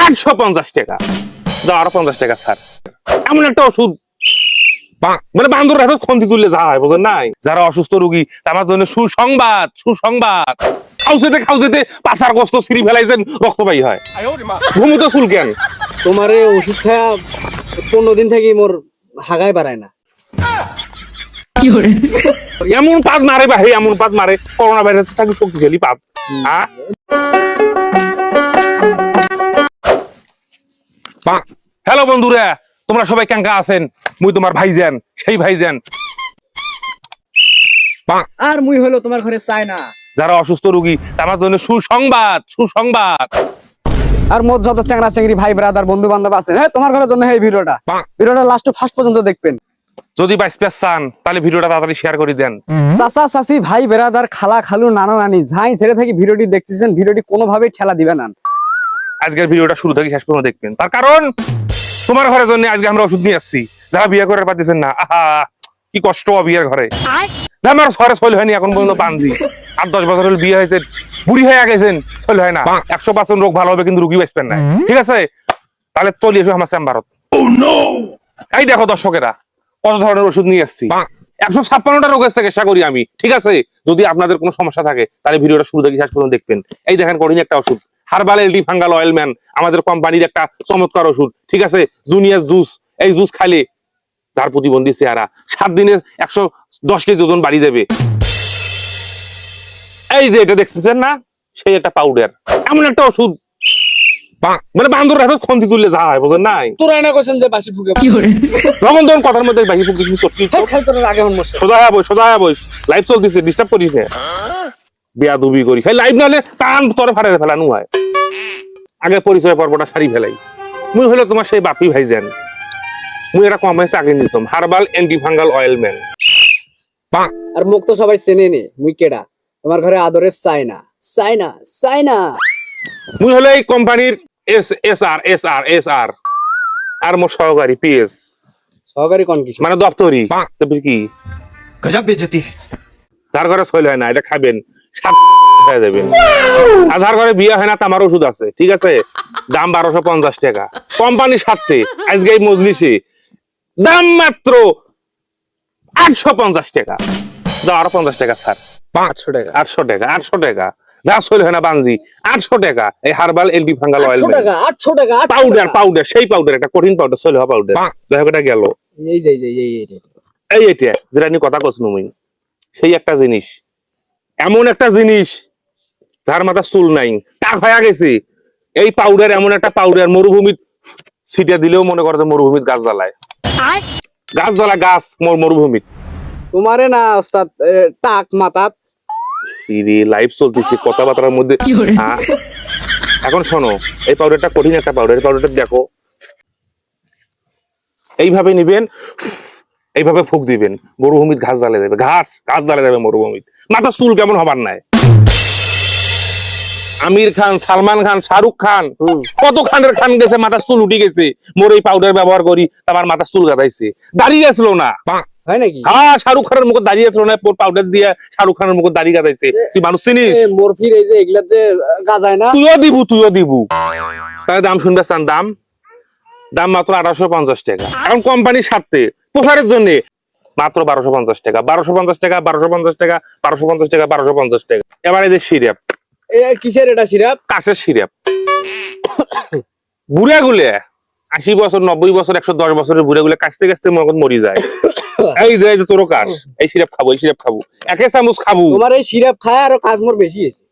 850 টাকা। দাও আরো 50 টাকা স্যার। এমন একটা ওষুধ মানে বান্দর হাতে খন্তি তুললে যা হয় বোঝেন নাই। যারা অসুস্থ রোগী তার জন্য সুসংবাদ সুসংবাদ। খাউজেতে পাছার গোস্ত ছিঁড়ি ফেলাইছেন রক্তবাহী হয়। ঘুমুতে চুল কেন? তোমার এই ওষুধ খায়া 15 দিন থেকে মোর হাগায় বাড়ায় না। এমন পাত মারে ভাই, এমন পাত মারে করোনা ভাইরাস থাকে শক্তিশালী পাত। হ্যালো বন্ধুরা, তোমরা সবাই কেঙ্কা আছেন? মুই তোমার ভাইজান, সেই ভাইজান। আর মুই হলো তোমার ঘরে চাই না। যারা অসুস্থ রোগী তার জন্য সুসংবাদ সুসংবাদ। আর মোর যত চ্যাংরা চ্যাংরি ভাই ব্রাদার বন্ধু বান্ধব আছেন, হ্যাঁ তোমার ঘরের জন্য এই ভিডিওটা লাস্ট ফার্স্ট পর্যন্ত দেখবেন। যদি বাইশ প্লাস চান তাহলে ভিডিওটা তাড়াতাড়ি শেয়ার করে দেন। চাচা চাচি ভাই ব্রাদার খালা খালু নানা নানি যাই ছেড়ে থেকে ভিডিওটি দেখতেছেন, ভিডিওটি কোনোভাবেই ঠেলা দিবে না। আজকের ভিডিওটা শুরু থেকে শেষ পর্যন্ত দেখবেন, তার কারণ তোমার ঘরের জন্য আজকে আমরা ওষুধ নিয়ে আসছি। যারা বিয়ে করে পারতেছেন না, আহা কি কষ্ট বিয়ের ঘরে। আমার ঘরে চল হয়নি এখন পর্যন্ত পানজি। 8-10 বছর হল বিয়ে হয়েছে, বুড়ি হয়ে গেছেন, চল হয় না। 100% রোগ ভালো হবে কিন্তু রুগী বাঁচবেন না। ঠিক আছে, তাহলে চলে এসো আমার চেম্বারত। এই দেখো দর্শকেরা, কত ধরনের ওষুধ নিয়ে আসছি। 156টা রোগের চিকিৎসা করি আমি। ঠিক আছে, যদি আপনাদের কোনো সমস্যা থাকে তাহলে ভিডিওটা শুরু থেকে শেষ পর্যন্ত দেখবেন। এই দেখেন কঠিন একটা ওষুধ, হার্বাল এলটি ফাঙ্গাল অয়েলম্যান, আমাদের কোম্পানির একটা চমৎকার ওষুধ। ঠিক আছে, জুনিয়র জুস। এই জুস খাইলে তার প্রতিবন্ধী চেহারা 7 দিনে 110 কেজি ওজন বাড়ি যাবে। এই যে এটা দেখতেছেন না, সেই একটা পাউডার, এমন একটা ওষুধ মানে বান্দর হাতে খন্তি তুললে যা হয় বোঝেন নাই। তোরা না কইছেন যে বাসি ফুকে যখন তখন কথার মধ্যে বাসি ফুকে তুমি চটকি আগে মন মশ সোজা হয়ে বস লাইভ চলতেছে, ডিস্টার্ব করিস না। বেয়াদবি করি খাই লাইভ না হলে কান তরে ফাড়ে ফেলানো হয়। আগে পরিচয় পর্বটা সারি ফেলাই। মুই হলো তোমার সেই বাপি ভাইজান। মুই এটা কোম্পানি আগে নিতাম, হার্বাল এন্টি ফাঙ্গাল অয়েলম্যান। আর মুখ তো সবাই চেনে নে, মুই কেডা তোমার ঘরে আদরের চাই না চাই না চাই না। মুই হলো এই কোম্পানির এস আর আর মোর সহকারী পিএস। সহকারী কোন কি মানে দপ্তরি। তারপর কি গজব বেজতি। যার ঘরে ছয় হয় না এটা খাবেন, হয়ে যাবেন। আর যার ঘরে বিয়ে হয় না তার ওষুধ আছে। ঠিক আছে, দাম 1250 টাকা। কোম্পানির স্বার্থে আজকে এই মজলিসে দাম মাত্র 850 টাকা। দাও আরো 50 টাকা স্যার। 800 টাকা 800 টাকা যা চল হয় না বানজি। 800 টাকা এই হার্বাল এলটি ফাঙ্গাল অয়েল 800 টাকা পাউডার সেই পাউডার, একটা কঠিন পাউডার, চল হওয়া পাউডার। দেখো এটা গেল। এই যে এই এটা যেটা নিয়ে কথা কস নুমি, সেই একটা জিনিস, এমন একটা জিনিস যার মাথা চুল নাই, টাক হয়ে গেছে। এই পাউডার এমন একটা পাউডার, মরুভূমিত ছিটিয়ে দিলেও মনে করতে মরুভূমিত গাছ জ্বালায়। গাছ মরুভূমিত। তোমারে না ওস্তাদ টাক মাথাত লাইভ চলতেছে কথাবার্তার মধ্যে। এখন শোনো, এই পাউডারটা কঠিন একটা পাউডার। এই পাউডারটা দেখো, এইভাবে নিবেন, এইভাবে ফুক দিবেন, মরুভূমিত ঘাস জ্বালে যাবে। ঘাস জ্বালে যাবে মরুভূমিত। মাথা চুল কেমন হবার নাই। আমির খান, সালমান খান, শাহরুখ খান, কত খানের খান গেছে, মাথা চুল উঠে গেছে। মোর এই পাউডার ব্যবহার করি, তারপর মাথা চুল গাদাইছে, দাঁড়িয়ে আসলো না। হয় নাকি? হ্যাঁ, শাহরুখ খানের মুখে দাঁড়িয়ে আসলো না, পাউডার দিয়ে শাহরুখ খানের মুখে দাঁড়িয়ে গাদাইছে। তুই মানুষ চিনিস? মরফির এই যে এগুলা যে গাজায় না, তুইও দিবু। তাহলে দাম শুনবে চান? দাম মাত্র 1850 টাকা। এখন কোম্পানির স্বার্থে প্রচারের জন্য মাত্র 1250 টাকা। 1250 টাকা, 1250 টাকা, 1250 টাকা, 1250 টাকা। এবারে যে সিরাপ, কিসের এটা সিরাপ? কাশের সিরাপ। বুড়া গুলে 80 বছর, 90 বছর, 110 বছরের বুড়া গুলে কাশতে কাশতে মরি যায়। এই যে তোর কাশ, এই সিরাপ খাবো, এই সিরাপ খাবো, 1 চামচ খাবো। তোমার এই সিরাপ খায় আর কাশ মোর বেশি হয়েছে।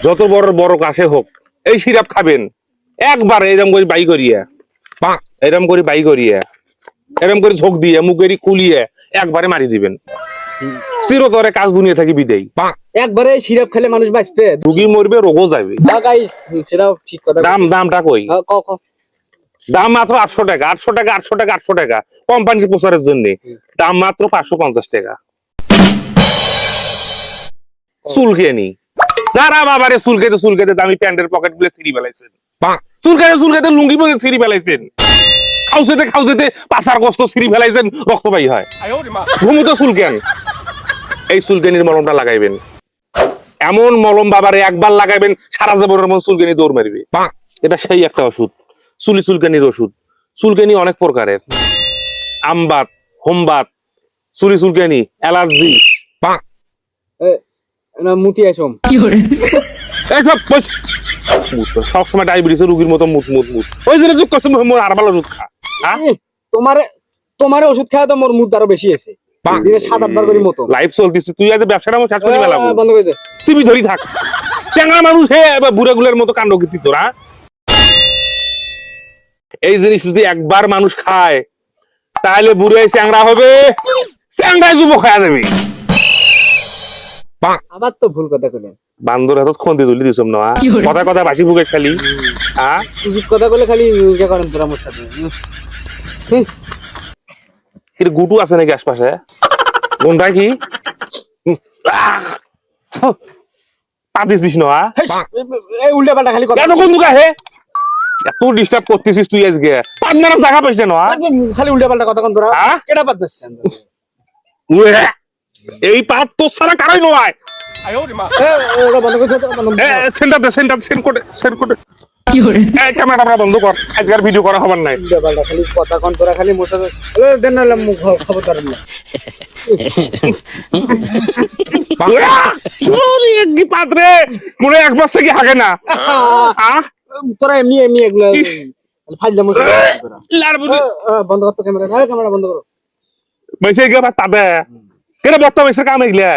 যত বড় কাশে হোক এই সিরাপ খাবেন একবার। এরম করে বাই করিয়া, এরম করে ঝোঁক দিয়ে মুখেরি খুলিয়ে একবারে মারি দিবেন। চিরতরে কাজ দুনিয়া থাকি বিদেই। একবারে সিরাপ খেলে মানুষ বাঁচবে, রুগী মরবে, রোগও যাবে। সেটাও ঠিক কথা। দামটা কই? দাম মাত্র 800 টাকা। 800 টাকা, 800 টাকা, 800 টাকা কোম্পানির প্রচারের জন্য। দাম মাত্র 550 টাকা। চুলকেনি যারা বাবারে চুলকেতে দামি প্যান্টের পকেট গুলো ছিঁড়ি ফেলাইছেন। চুলকাতে লুঙ্গি পকেট ছিঁড়ি ফেলাইছেন। খাউজেতে পাছার গোস্ত ছিঁড়ি ফেলাইছেন, রক্তবাহী হয়। ঘুমুতে চুলকেন, এই চুলকেনির মলমটা লাগাইবেন। এমন মলম বাবারে একবার লাগাবেন সারা জীবনের মন চুলকানি দৌড় মারবে। এটা সেই একটা ওষুধ, চুলকানির ওষুধ। চুলকানি অনেক প্রকারের, আমবাত, হোমবাত, চুলকানি, অ্যালার্জি, মুতি আসম এইসব সবসময় ডায়াবেটিসের রোগীর মতো মুত মুত মুত। ওই জন্য যোগ করছে আর ভালো ওষুধ খা। তোমার ওষুধ খাওয়া তো মোর মুদ আরো বেশি আছে, দিনে 7-8 বার করে মতো লাইফ চলতেছে, তুই আজ ব্যবসাটা আমার শেষ করে ফেলাবো। বন্ধ করে দে। সিবি ধরি থাক, চ্যাংড়া মানুষ হে বুড়াগুলের মতো কাণ্ড কীর্তি তোরা। এই জিনিস যদি একবার মানুষ খায় তাহলে বুড়াই চ্যাংড়া হবে, চ্যাংড়ায় যুবক হয়ে যাবে। আবার তো ভুল কথা কইলেন, বান্দর হাতত খন্দি তুলি দিছম না, কথা কথা বাসি বুকে খালি। হ্যাঁ উচিত কথা কইলে খালি ইয়া করেন তোরা আমার সাথে। গুটু আছে নাকি আশপাশে? গন্ডা কি পাতিস দিস না? এই উল্টা পাল্টা খালি কথা, এত কোন দুকা হে, এত ডিস্টার্ব করতেছিস তুই আজকে, পান্নার জায়গা পাইছ না? খালি উল্টা পাল্টা কথা কোন তোরা, হ্যাঁ? কেডা পাত দিচ্ছেন? এই পাত তোর সারা কারই নয়। ওটা বন্ধ করে দাও, বন্ধ এ সেন্টার দে, সেন্ড করে কি হরে, এই ক্যামেরাটা বন্ধ কর, আজকের ভিডিও করা হবার নাই। উল্টা পাল্টা খালি কথা কোন তোরা, খালি মোর সাথে দেন না মুখ খবর করেন না। কি পাত্রে মনে এক মাস থেকে হাগে না। তোরা এমনি এগুলা ফাইল মোর সাথে বন্ধ কর তো ক্যামেরা, ক্যামেরা বন্ধ করো। বসে গিয়ে তাতে কেন বর্তমানে কাম এগুলা?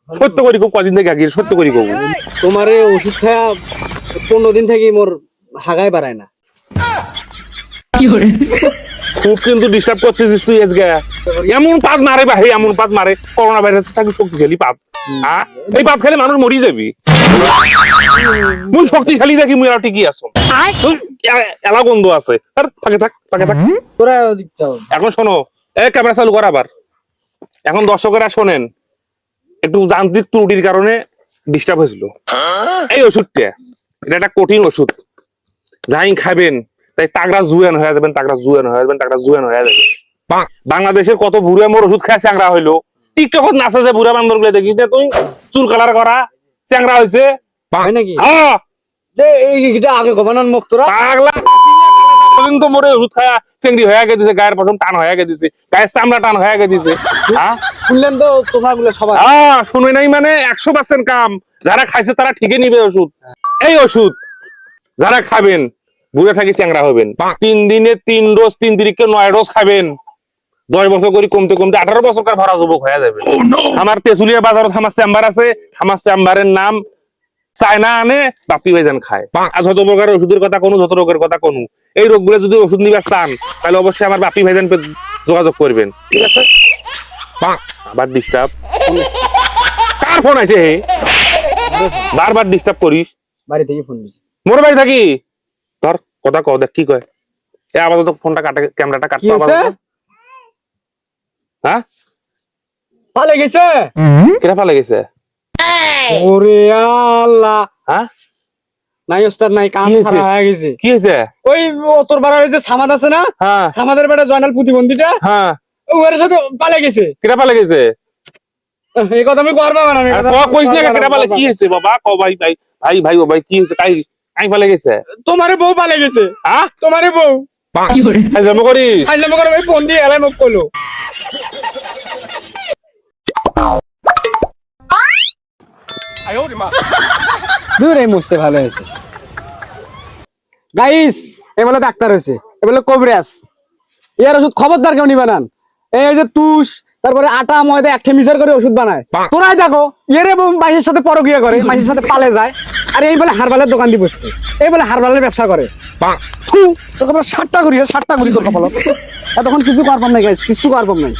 সত্য করি খুব কদিন থেকে আগে সত্য করি কব, তোমার ওষুধ খায়া 15 দিন থেকে মোর হাগায় বাড়ায় না। খুব কিন্তু ডিস্টার্ব করতেছিস তুই আজকে। এমন পাত মারে ভাই, এমন পাত মারে, করোনা ভাইরাস থাকি শক্তিশালী পাত। এই পাত খেলে মানুষ মরি যাবি। মুই শক্তিশালী দেখি মুই আর ঠিকই আছো, এলা গন্ধ আছে। ফাঁকে থাক, ফাঁকে থাক। তোরা দিচ্ছাও এখন শোনো, ক্যামেরা চালু কর আবার। এখন দর্শকেরা শোনেন, একটু যান্ত্রিক ত্রুটির কারণে ডিস্টার্ব হয়েছিল। এই ওষুধটা, এটা একটা কঠিন ওষুধ, যাই খাবেন তাই তাগড়া জুয়ান হয়ে যাবেন, তাগড়া জুয়ান হয়ে যাবেন, তাগড়া জুয়ান হয়ে যাবেন। বাংলাদেশের কত বুড়া মোর ওষুধ খায় চ্যাংড়া হইলো। টিকটকত নাচে যে বুড়া বান্দর গুলো দেখিস না তুই, চুল কালার করা, চ্যাংড়া হয়েছে নাকি? হ্যাঁ, এইটা আগে গবানোর মুখ তোরা পাগলা পর্যন্ত মোরে ওষুধ খায়া চেংড়ি হয়ে গেছে, গায়ের পশম টান হয়ে গেছে, গায়ের চামড়া টান হয়ে গেছে। শুনলেন তো তোমার গুলো সবাই? শুনে নাই মানে 100% কাম। যারা খাইছে তারা ঠিকই নিবে ওষুধ। এই ওষুধ যারা খাবেন বুড়ে থাকি চ্যাংড়া হবেন। 3 দিনে 3 ডোজ, 3 তিরিকে 9 ডোজ খাবেন। 10 বছর করে কমতে কমতে 18 বছরকার ভরা যুবক হয়ে যাবে। আমার তেঁতুলিয়া বাজারত আমার চেম্বার আছে, আমার চেম্বারের নাম চায়না আনে বাপি ভাইজান খায়। আর যত প্রকার ওষুধের কথা কোনো, যত রোগের কথা কোনো, এই রোগগুলো যদি ওষুধ নিবার চান তাহলে অবশ্যই আমার বাপি ভাইজান যোগাযোগ করবেন, ঠিক আছে? আবার ডিস্টার্ব, কার ফোন আছে? বারবার ডিস্টার্ব করিস। বাড়ি থেকে ফোন দিছি, মোর বাড়ি থাকি। ধর কথা কও, দেখ কি কয়। এ আপাতত ফোনটা কাটে, ক্যামেরাটা কাটতে আপাতত। হ্যাঁ পালে গেছে, কেটা পালে গেছে? ওরে আল্লাহ, হ্যাঁ নাই ওস্তাদ নাই, কাম খারাপ হয়ে গেছে। কি হয়েছে? ওই তোর বাড়ার যে সামাদ আছে না, হ্যাঁ সামাদের বেটা জয়নাল প্রতিবন্ধীটা, হ্যাঁ ওর সাথে পালে গেছে। কেটা পালে গেছে? এই কথা আমি করবো না, কইস না কেটা পালে, কি হয়েছে বাবা? ক ভাই ভাই ভাই ভাই ও ভাই কি হয়েছে? কাই পালে গেছে? তোমারে বউ পালে গেছে। হ্যাঁ তোমারে বউ জন্ম করিস? আইলাম করে ভাই ফোন দিয়ে এলাই মুখ করলো। দূর এই মুছতে ভালো হয়েছে। গাইস এ বলে ডাক্তার হয়েছে, এ বলে কবিরাজ। এর ওষুধ খবরদার কেউ নিবে না। এই যে তুষ, তারপরে আটা ময়দা একঠে মিক্সার করে ওষুধ বানায়। তোরাই দেখো এর মাইসের সাথে পরকিয়া করে, মাইসের সাথে পালে যায়। আর এই বলে হারবালের দোকান দিয়ে বসছে, এই বলে হারবালের ব্যবসা করে। তোর কপাল 7টা করি, 7টা করি তোর কপাল। এতক্ষণ কিছু করবাম নাই গাইস, কিছু করবাম নাই।